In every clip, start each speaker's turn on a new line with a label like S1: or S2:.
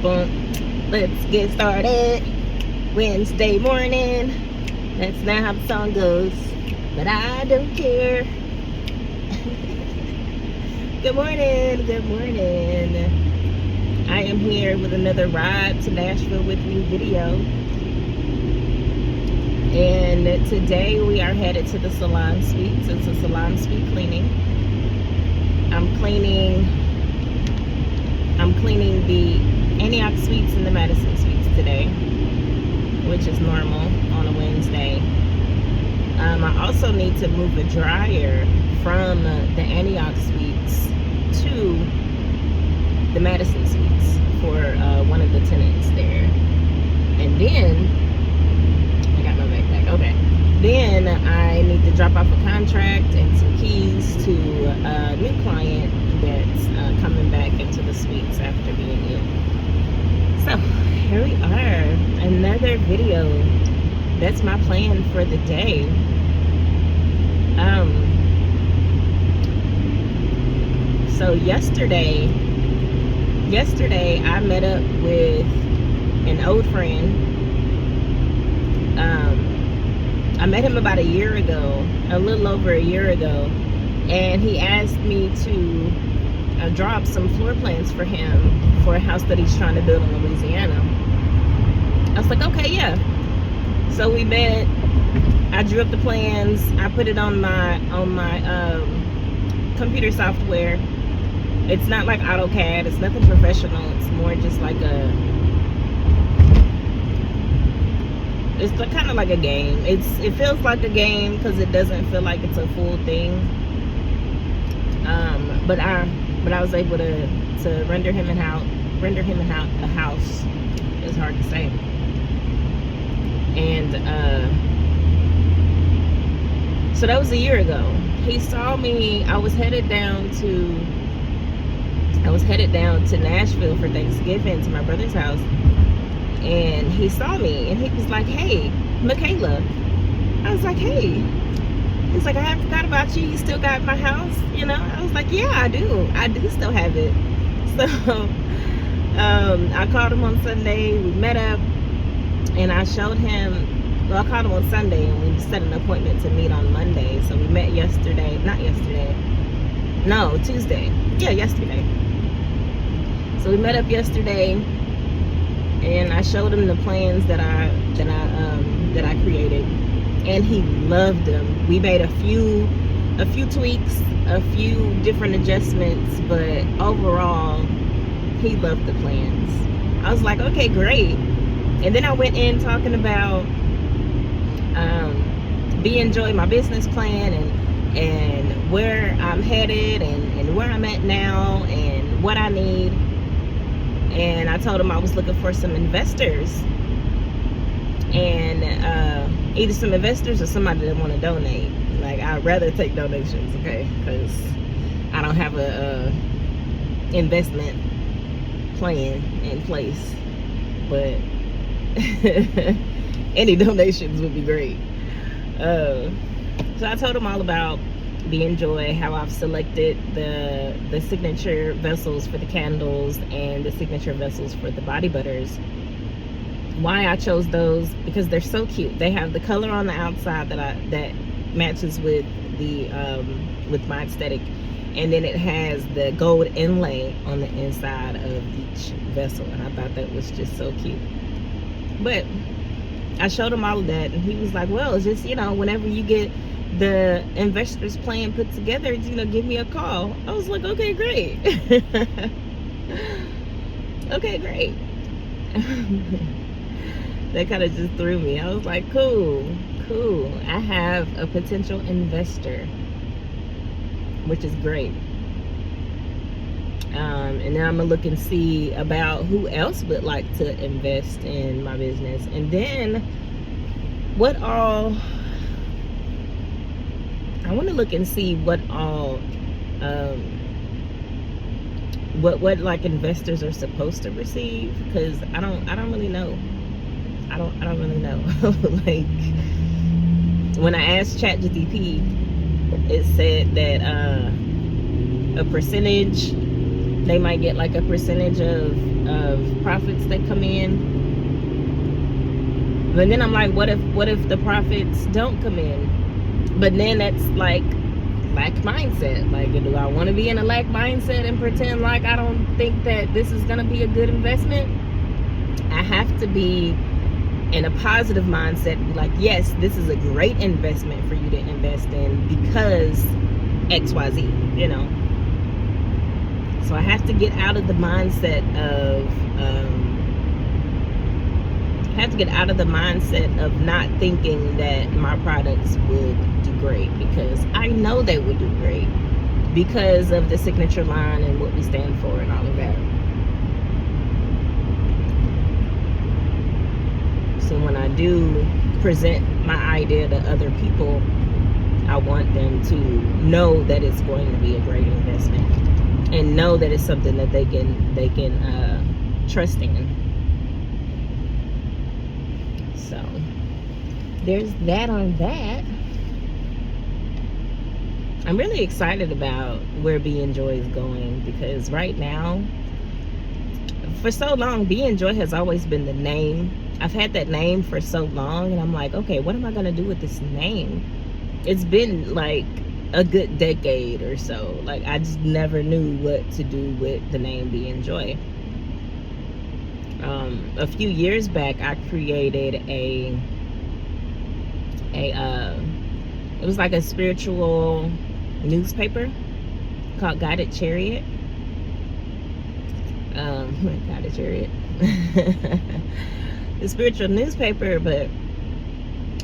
S1: boom. Let's get started. Wednesday morning. That's not how the song goes, but I don't care. Good morning. Good morning. I am here with another Ride to Nashville with Me video. And today we are headed to the salon suites. It's a salon suite cleaning. I'm cleaning the Antioch suites and the Madison suites today, which is normal on a Wednesday. I also need to move a dryer from the Antioch suites to the Madison suites for one of the tenants there. And then, I got my backpack, okay. Then I need to drop off a contract and some keys to a new client that's coming back into the suites after being ill. So, here we are, another video. That's my plan for the day. So yesterday I met up with an old friend. I met him about a year ago, a little over a year ago, and he asked me to draw up some floor plans for him for a house that he's trying to build in Louisiana. I was like, okay, yeah. So we met. I drew up the plans. I put it on my computer software. It's not like AutoCAD. It's nothing professional. It's more just like it's kind of like a game. It feels like a game because it doesn't feel like it's a full thing. But I was able to render him a house. It's hard to say. And so that was a year ago. He saw me. I was headed down to Nashville for Thanksgiving to my brother's house, and he saw me and he was like, "Hey, Micheala." I was like, "Hey." He's like, "I haven't forgot about you. You still got my house, you know?" I was like, "Yeah, I do still have it." So I called him on Sunday. We met up, and I showed him. Well, I called him on Sunday, and we set an appointment to meet on Monday. So we met yesterday. Tuesday. Yeah, yesterday. So we met up yesterday, and I showed him the plans that I created, and he loved them. We made a few tweaks, a few different adjustments, but overall, he loved the plans. I was like, okay, great. And then I went in talking about enjoy my business plan and where I'm headed and where I'm at now and what I need. And I told him I was looking for some investors, and either some investors or somebody that want to donate. Like, I'd rather take donations, okay, because I don't have a investment plan in place, but any donations would be great. So I told him all about the Enjoy, how I've selected the signature vessels for the candles and the signature vessels for the body butters. Why I chose those, because they're so cute. They have the color on the outside that matches with the with my aesthetic, and then it has the gold inlay on the inside of each vessel, and I thought that was just so cute. But I showed him all of that, and he was like, well, it's just, whenever you get the investors plan put together, give me a call. I was like, okay, great. Okay, great. That kind of just threw me. I was like, cool. I have a potential investor, which is great. And then I'm gonna look and see about who else would like to invest in my business, and then what all I want to look and see what all what like investors are supposed to receive, because I don't really know. I don't really know. Like, when I asked ChatGPT, it said that a percentage They might get like a percentage of profits that come in. But then I'm like, what if the profits don't come in? But then that's like lack mindset. Like, do I want to be in a lack mindset and pretend like I don't think that this is going to be a good investment? I have to be in a positive mindset, be like, yes, this is a great investment for you to invest in because XYZ, you know. So I have to get out of the mindset of not thinking that my products would do great, because I know they would do great because of the signature line and what we stand for and all of that. So when I do present my idea to other people, I want them to know that it's going to be a great investment and know that it's something that they can trust in. So there's that on that. I'm really excited about where Be Enjoy is going, because right now, for so long, Be Enjoy has always been the name. I've had that name for so long, and I'm like, okay, what am I gonna do with this name? It's been like a good decade or so. Like, I just never knew what to do with the name Be Enjoy. A few years back, I created it was like a spiritual newspaper called Guided Chariot. Guided Chariot. The spiritual newspaper, but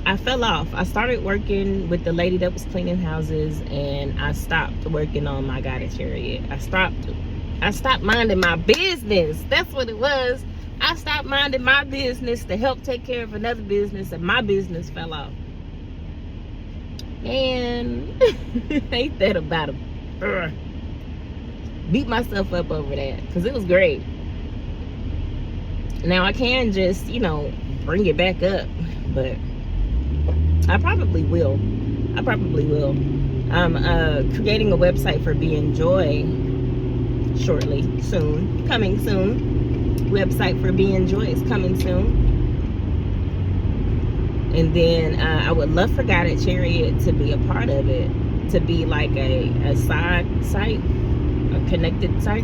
S1: I fell off. I started working with the lady that was cleaning houses, and I stopped working on my Guided Chariot. I stopped minding my business. That's what it was. I stopped minding my business to help take care of another business, and my business fell off. And ain't that about it? Beat myself up over that, because it was great. Now I can just, bring it back up, but I probably will. I'm creating a website for Be Enjoy coming soon. Website for Be Enjoy is coming soon. And then I would love for Guided Chariot to be a part of it, to be like a side site, a connected site,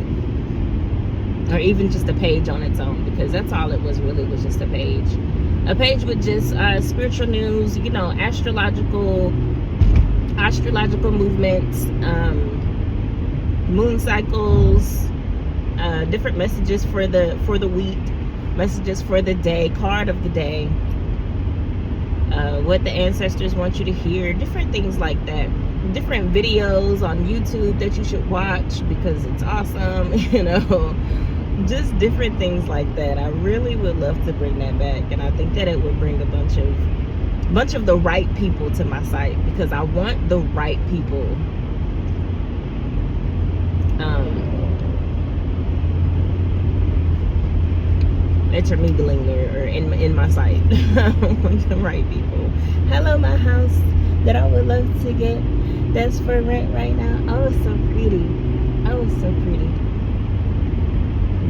S1: or even just a page on its own, because that's all it was really, was just a page with just spiritual news, astrological movements, moon cycles, different messages for the week, messages for the day, card of the day, what the ancestors want you to hear, different things like that, different videos on YouTube that you should watch because it's awesome, just different things like that. I really would love to bring that back, and I think that it would bring a bunch of the right people to my site, because I want the right people intermingling or in my site. I want the right people. Hello, my house that I would love to get that's for rent right now. Oh, so pretty.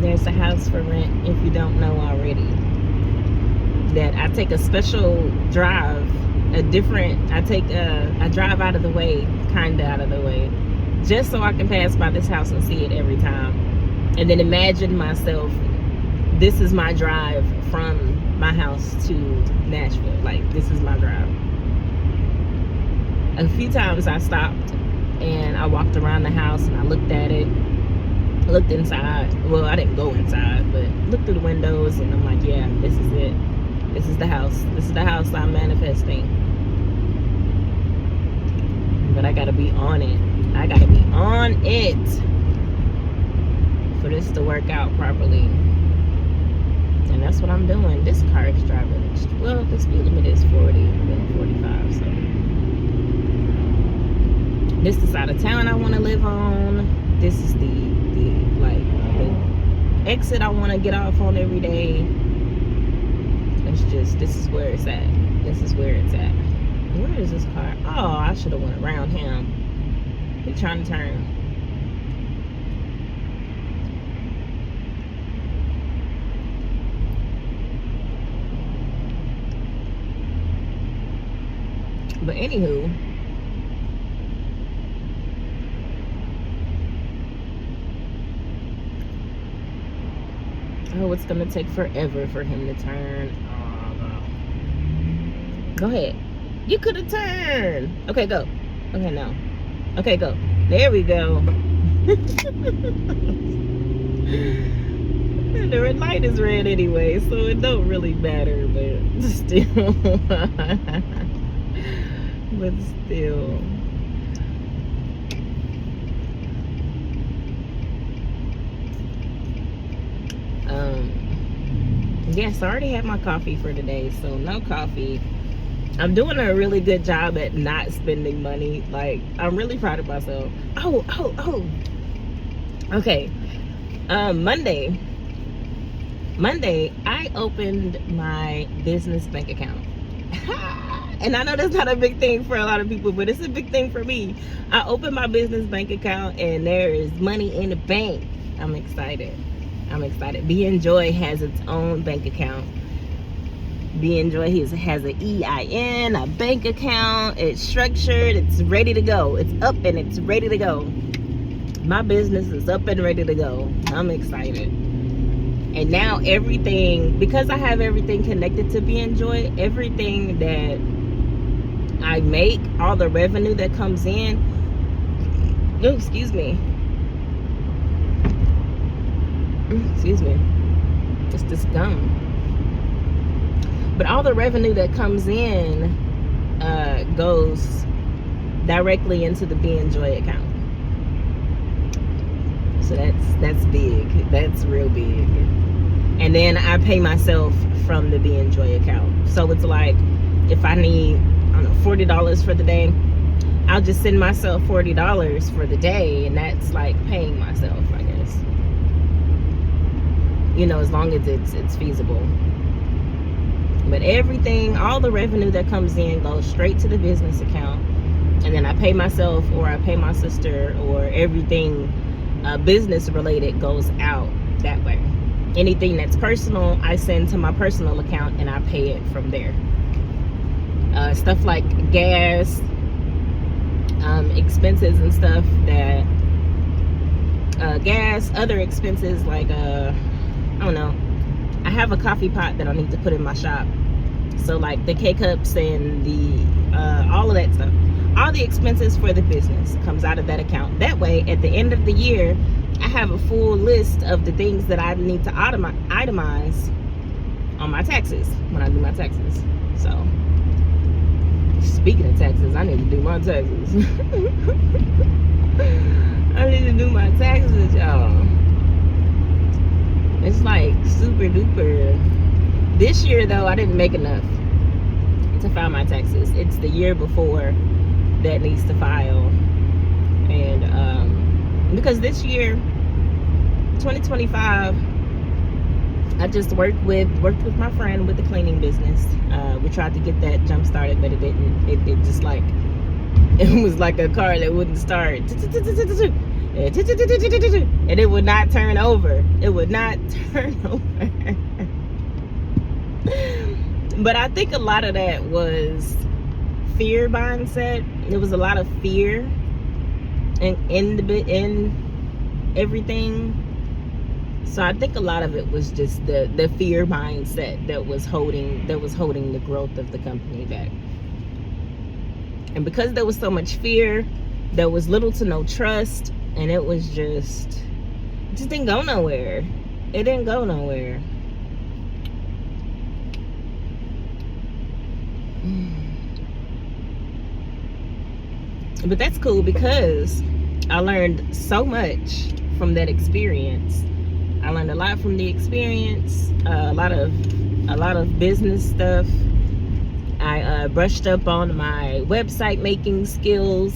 S1: There's a house for rent, if you don't know already, that I take a special drive, I drive out of the way, just so I can pass by this house and see it every time. And then imagine myself, this is my drive from my house to Nashville. Like, this is my drive. A few times I stopped and I walked around the house and I looked at it, looked inside. Well, I didn't go inside, but looked through the windows, and I'm like, yeah, this is it. This is the house. This is the house I'm manifesting. But I gotta be on it. For this to work out properly. And that's what I'm doing. This car is driving, well, the speed limit is 40 and 45, so this is the side of town I want to live on. This is the exit I want to get off on every day. This is where it's at. Where is this car? Oh, I should have went around him. He's trying to turn. But anywho, oh, it's gonna take forever for him to turn. Oh, go ahead. You could have turned. Okay, go. Okay, no. Okay, go. There we go. The red light is red anyway, so it don't really matter, but still. But still. Yes, I already had my coffee for today, so no coffee. I'm doing a really good job at not spending money. Like, I'm really proud of myself. Oh. Okay. Monday, I opened my business bank account. And I know that's not a big thing for a lot of people, but it's a big thing for me. I opened my business bank account and there is money in the bank. I'm excited. Be Enjoy has its own bank account. Be Enjoy has an EIN, a bank account. It's structured. It's ready to go. It's up and it's ready to go. My business is up and ready to go. I'm excited. And now everything, because I have everything connected to Be Enjoy, everything that I make, all the revenue that comes in, excuse me, it's this gum. But all the revenue that comes in goes directly into the Be Enjoy account. So that's big. That's real big. And then I pay myself from the Be Enjoy account. So it's like, if I need, I don't know, $40 for the day, I'll just send myself $40 for the day, and that's like paying myself, I guess. You know, as long as it's feasible. But everything, all the revenue that comes in goes straight to the business account, and then I pay myself, or I pay my sister, or everything business related goes out that way. Anything that's personal, I send to my personal account and I pay it from there. Stuff like gas, expenses and stuff that gas, other expenses like I don't know, I have a coffee pot that I need to put in my shop, so like the K-cups and the all of that stuff, all the expenses for the business comes out of that account. That way at the end of the year I have a full list of the things that I need to itemize on my taxes when I do my taxes. So speaking of taxes, I need to do my taxes. I need to do my taxes, y'all. It's like super duper. This year though, I didn't make enough to file my taxes. It's the year before that needs to file. And because this year, 2025, I just worked with my friend with the cleaning business. We tried to get that jump started, but it didn't. It just like, it was like a car that wouldn't start. And it would not turn over. It would not turn over. But I think a lot of that was fear mindset. There was a lot of fear in everything. So I think a lot of it was just the fear mindset that was holding the growth of the company back. And because there was so much fear, there was little to no trust, and it just didn't go nowhere. It didn't go nowhere. But that's cool because I learned so much from that experience. I learned a lot from the experience, a lot of business stuff. I brushed up on my website making skills,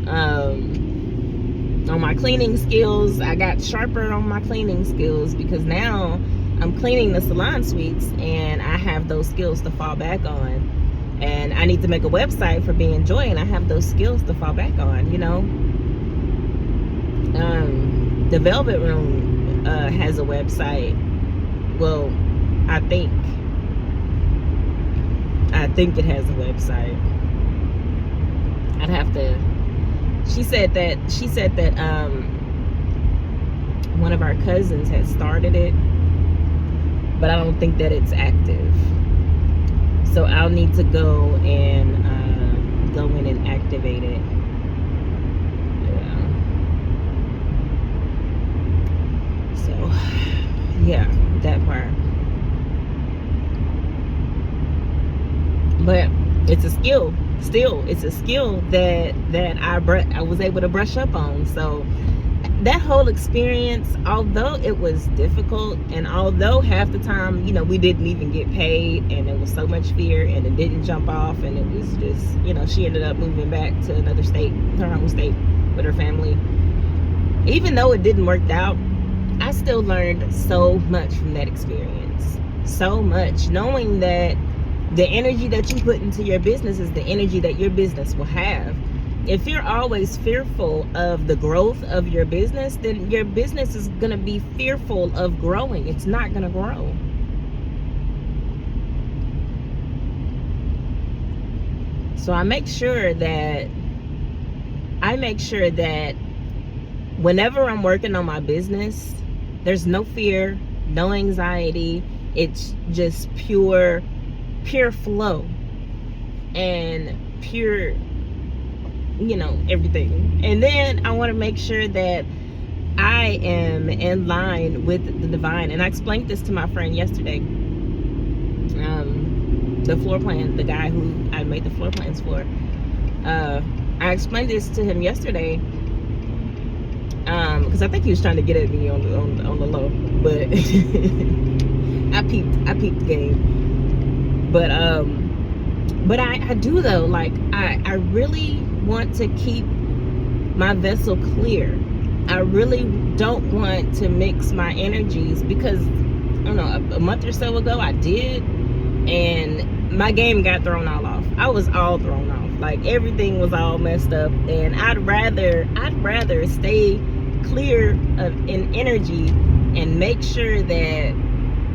S1: on my cleaning skills. I got sharper on my cleaning skills because now I'm cleaning the salon suites and I have those skills to fall back on. And I need to make a website for Be Enjoy, and I have those skills to fall back on, you know. The Velvet Room has a website. Well, I think I think it has a website. I'd have to. She said that one of our cousins had started it, but I don't think that it's active. So I'll need to go in and activate it. Yeah. So yeah, that part. But it's a skill. Still, it's a skill that I was able to brush up on. So that whole experience, although it was difficult, and although half the time, we didn't even get paid, and there was so much fear, and it didn't jump off, and it was just, she ended up moving back to another state, her home state, with her family. Even though it didn't work out, I still learned so much from that experience. So much, knowing that the energy that you put into your business is the energy that your business will have. If you're always fearful of the growth of your business, then your business is going to be fearful of growing. It's not going to grow. So I make sure that whenever I'm working on my business, there's no fear, no anxiety. It's just pure flow and pure, everything. And then I want to make sure that I am in line with the divine. And I explained this to my friend yesterday. The floor plan, the guy who I made the floor plans for. I explained this to him yesterday because I think he was trying to get at me on the low, but I peeped the game. But I do though. Like I really want to keep my vessel clear. I really don't want to mix my energies, because I don't know, a month or so ago I did, and my game got thrown all off. I was all thrown off. Like everything was all messed up, and I'd rather stay clear in energy and make sure that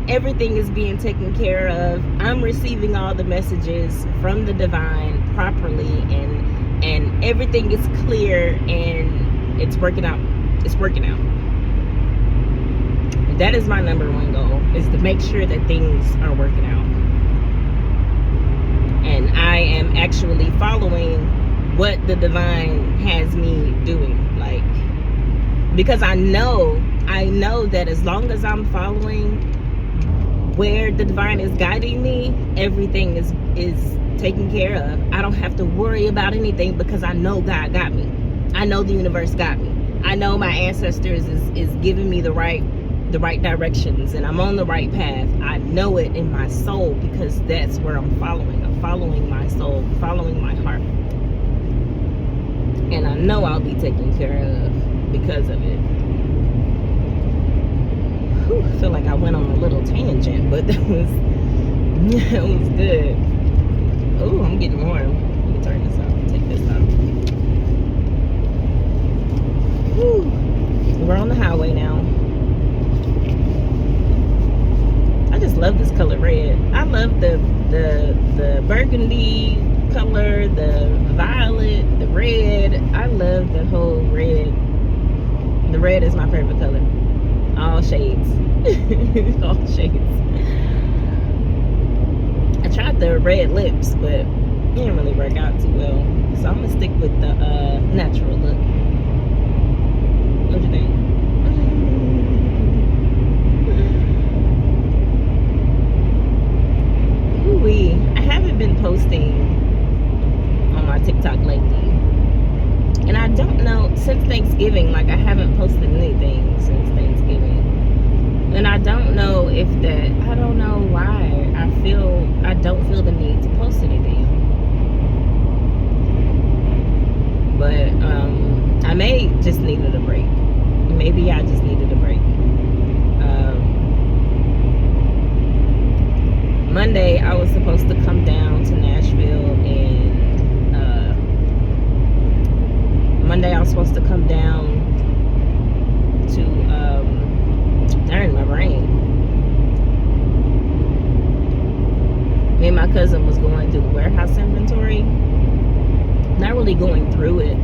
S1: everything is being taken care of. I'm receiving all the messages from the divine properly, and everything is clear, and it's working out. It's working out. That is my number one goal, is to make sure that things are working out. And I am actually following what the divine has me doing. Like, because I know that as long as I'm following where the divine is guiding me, everything is taken care of. I don't have to worry about anything, because I know God got me. I know the universe got me. I know my ancestors is giving me the right directions, and I'm on the right path. I know it in my soul, because that's where I'm following. I'm following my soul, following my heart. And I know I'll be taken care of because of it. Whew, I feel like I went on a little tangent, but that was good. Oh, I'm getting warm. Let me turn this off. Take this off. Whew. We're on the highway now. I just love this color red. I love the burgundy color, the violet, the red. I love the whole red. The red is my favorite color. All shades. All shades. I tried the red lips, but it didn't really work out too well. So I'm gonna stick with the natural look. What do you think? Ooh-wee. I haven't been posting on my TikTok lately. And I don't know, since Thanksgiving, like I haven't posted anything since Thanksgiving. And I don't know if that, I don't know why. I don't feel the need to post anything. But I may just needed a break. Maybe I just needed a break. Monday I was supposed to come down to Nashville, and Monday I was supposed to come down to darn, my brain. Me and my cousin was going through the warehouse inventory. Not really going through it.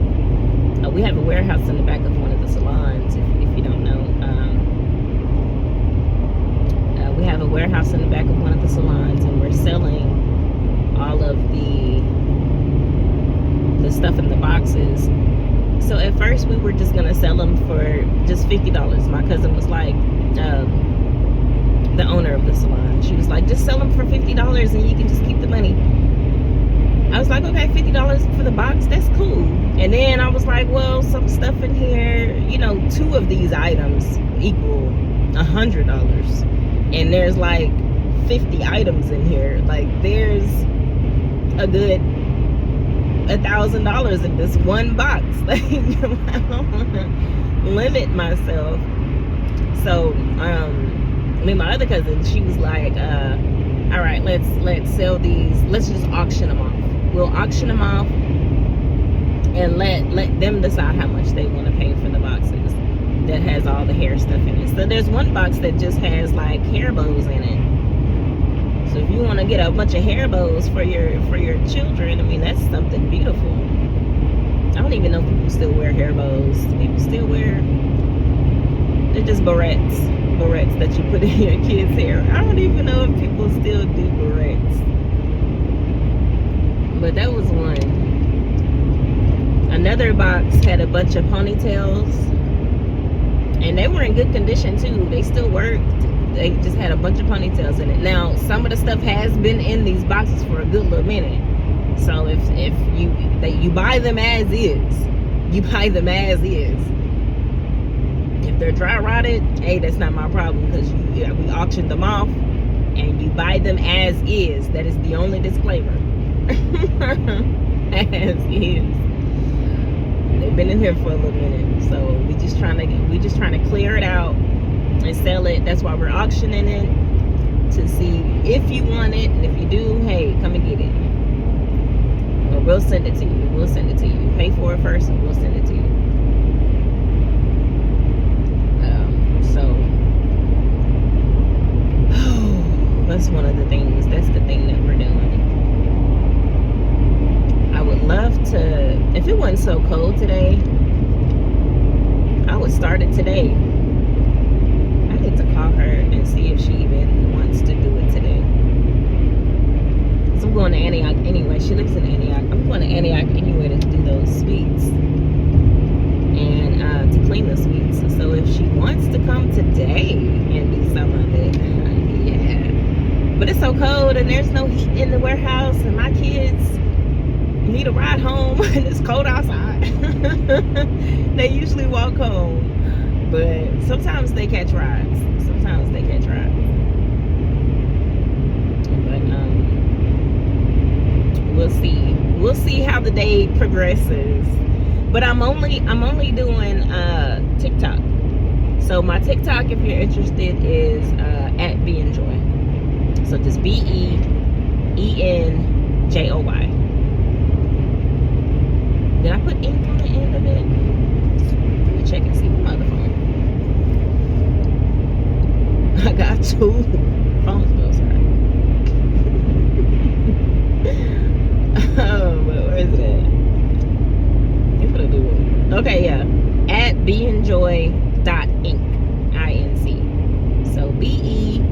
S1: We have a warehouse in the back of one of the salons, if you don't know. We have a warehouse in the back of one of the salons, and we're selling all of the stuff in the boxes. So at first we were just gonna sell them for just $50. My cousin was like, the owner of the salon, she was like, just sell them for $50 and you can just keep the money. I was like, okay, $50 for the box, that's cool. And then I was like, well, some stuff in here, you know, 2 of these items equal $100, and there's like 50 items in here. Like, there's a good $1,000 in this one box. Like, I don't want to limit myself. So me and my other cousin, she was like, all right, let's sell these, let's just auction them off. We'll auction them off and let them decide how much they want to pay for the boxes that has all the hair stuff in it. So there's one box that just has like hair bows in it. So if you want to get a bunch of hair bows for your children, I mean, that's something beautiful. I don't even know if people still wear hair bows. People still wear, they're just barrettes that you put in your kids' hair. I don't even know if people still do barrettes. But that was one. Another box had a bunch of ponytails, and they were in good condition too. They still worked. They just had a bunch of ponytails in it. Now, some of the stuff has been in these boxes for a good little minute. So if you buy them as is, you buy them as is. If they're dry rotted, hey, that's not my problem, because we auctioned them off, and you buy them as is. That is the only disclaimer. As is. They've been in here for a little minute, so we just trying to clear it out and sell it. That's why we're auctioning it, to see if you want it, and if you do, hey, come and get it. Or we'll send it to you. We'll send it to you. Pay for it first, and we'll send it to you. That's one of the things. That's the thing that we're doing. I would love to, if it wasn't so cold today, I would start it today. I need to call her and see if she even wants to do it today. So I'm going to Antioch anyway. She lives in Antioch. I'm going to Antioch anyway to do those sweets and to clean the sweets. So if she wants to come today and do some of it, yeah. But it's so cold, and there's no heat in the warehouse, and my kids need a ride home, and it's cold outside. They usually walk home, but sometimes they catch rides. But we'll see how the day progresses. But I'm only doing TikTok. So my TikTok, if you're interested, is at BeEnjoy. So just BeEnjoy. Did I put ink on the end of it? Let me check and see my other phone. I got 2 phones, though, sorry. Oh, but where is it at? I'm gonna do it. Okay, yeah. At BeEnjoy.inc. INC. So BeEnjoy.inc.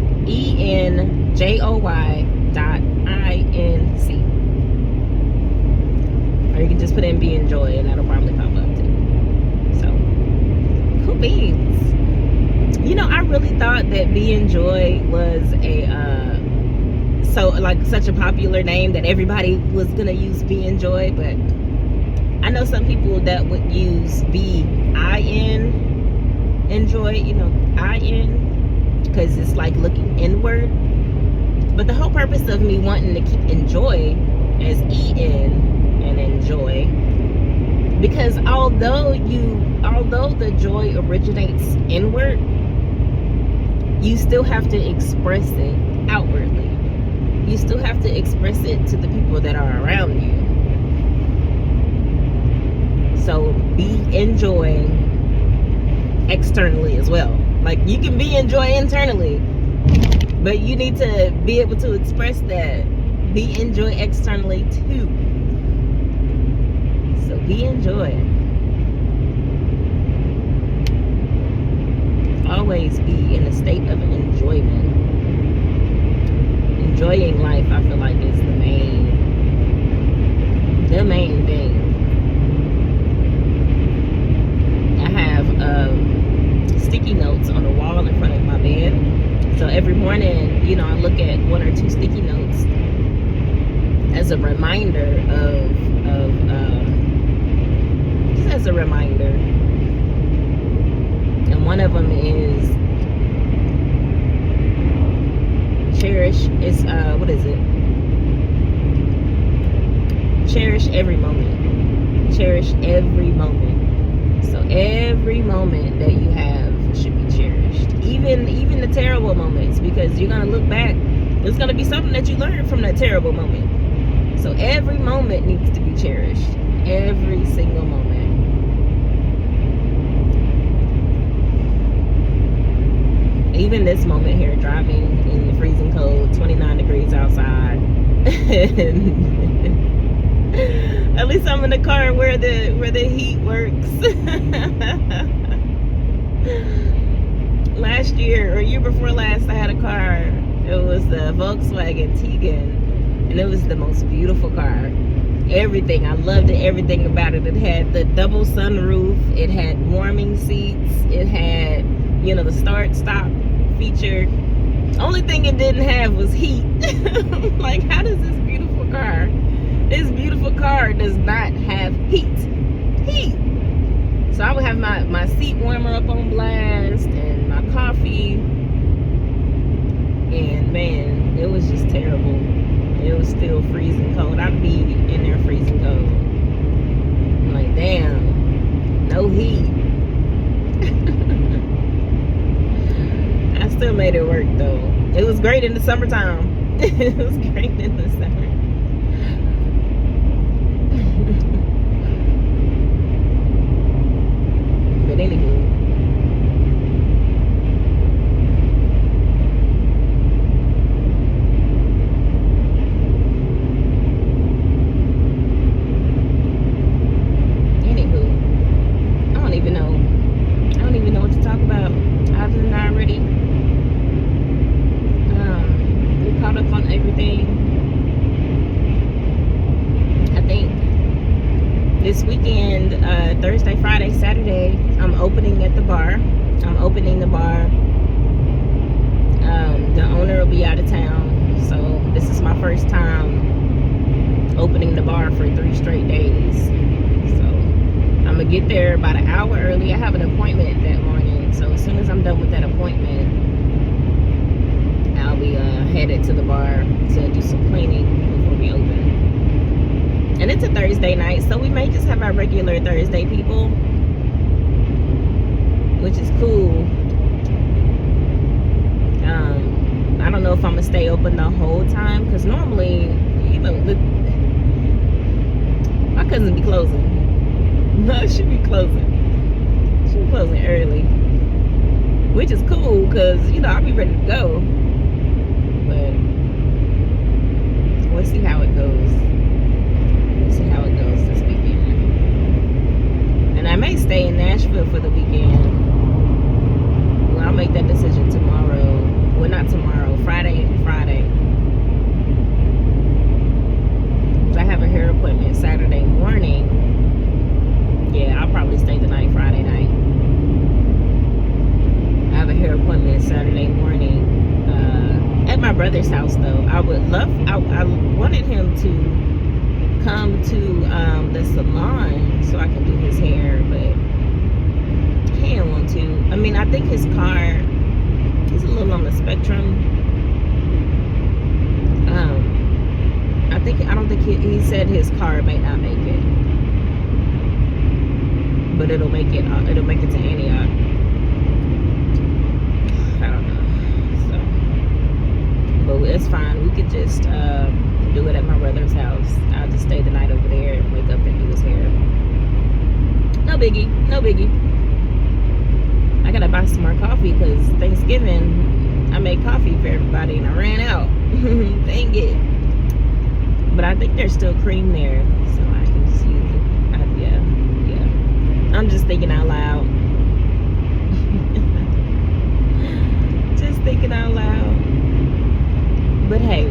S1: Or you can just put in BeEnjoy, and that'll probably pop up too. So, cool beans. You know, I really thought that BeEnjoy was such a popular name that everybody was gonna use BeEnjoy, but I know some people that would use Enjoy, you know, because it's like looking inward. But the whole purpose of me wanting to keep enjoy as EN and enjoy, because although the joy originates inward, you still have to express it outwardly. You still have to express it to the people that are around you. So be enjoying externally as well. Like, you can be enjoy internally, but you need to be able to express that be in joy externally too. So be in joy. Always be in a state of enjoyment. Enjoying life, I feel like, is the main thing. I have sticky notes on the wall in front of my bed. So every morning, you know, I look at 1 or 2 sticky notes as a reminder just as a reminder. And one of them is cherish. It's what is it? Cherish every moment. Cherish every moment. So every moment that you have should be cherished. Even the terrible moments, because you're gonna look back. There's gonna be something that you learned from that terrible moment. So every moment needs to be cherished. Every single moment. Even this moment here, driving in the freezing cold, 29 degrees outside. At least I'm in the car where the heat works. Last year or year before last, I had a car. It was the Volkswagen Tiguan, and it was the most beautiful car. Everything, I loved it. Everything about it. It had the double sunroof. It had warming seats. It had, you know, the start-stop feature. Only thing it didn't have was heat. Like, how does this beautiful car does not have heat? So I would have my seat warmer up on blast and my coffee, and man, it was just terrible. It was still freezing cold. I'd be in there freezing cold. I'm like, damn, no heat. I still made it work though. It was great in the summertime. It was great in the summer. But anywho, I don't even know what to talk about. I've already caught up on everything. I think this weekend, Thursday, Friday, Saturday, I'm opening at the bar. I'm opening the bar. The owner will be out of town, so this is my first time opening the bar for 3 straight days. So I'm gonna get there about an hour early. I have an appointment that morning, so as soon as I'm done with that appointment, I'll be headed to the bar to do some cleaning before we open. And it's a Thursday night, so we may just have our regular Thursday people, which is cool. I don't know if I'm gonna stay open the whole time, because normally, you know, my cousin be closing. She be closing early, which is cool, because, you know, I'll be ready to go. But we'll see how it goes. This weekend. And I may stay in Nashville for the weekend. Well, I'll make that decision tomorrow. Well, not tomorrow, Friday. I have a hair appointment Saturday morning. Yeah, I'll probably stay the night Friday night. I have a hair appointment Saturday morning at my brother's house, though. I wanted him to come to the salon so I can do his hair, but he didn't want to. I mean, I think his car, he's a little on the spectrum. I don't think he said his car may not make it, but it'll make it to Antioch. I don't know. So, but it's fine. We could just do it at my brother's house. I'll just stay the night over there and wake up and do his hair. No biggie. I gotta buy some more coffee, because Thanksgiving I made coffee for everybody and I ran out. Dang it. But I think there's still cream there, so I can just use it. Yeah. I'm just thinking out loud. Just thinking out loud. But hey.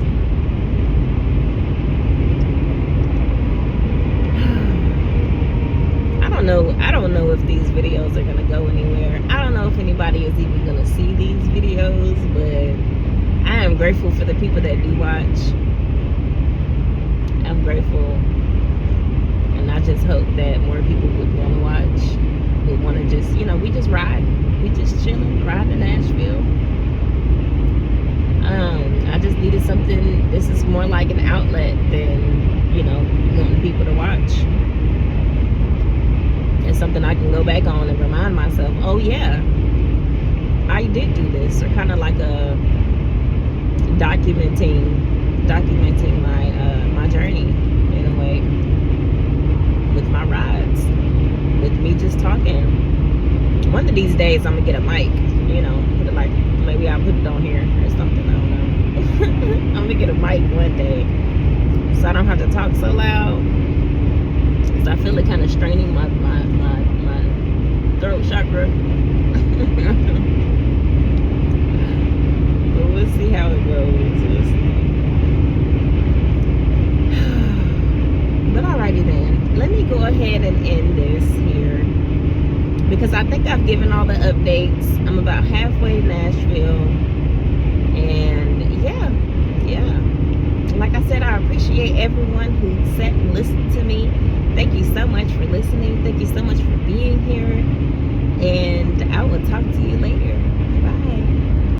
S1: I don't know if these videos are gonna go anywhere. I don't know if anybody is even gonna see these videos, but I am grateful for the people that do watch. I'm grateful, and I just hope that more people would want to watch, would want to just, we just ride, we just chilling, ride to Nashville. I just needed something. This is more like an outlet than, wanting people to watch. It's something I can go back on and remind myself, oh yeah, I did do this, or kind of like a documenting my journey in a way, with my rides, with me just talking. One of these days I'm gonna get a mic, put it like, maybe I'll put it on here or something, I don't know. I'm gonna get a mic one day so I don't have to talk so loud, because I feel it kind of straining my throat chakra. But we'll see how it goes. But alrighty then, let me go ahead and end this here, because I think I've given all the updates. I'm about halfway to Nashville, and yeah, like I said, I appreciate everyone who sat and listened to me. Thank you so much for listening. Thank you so much for being here, and I will talk to you later.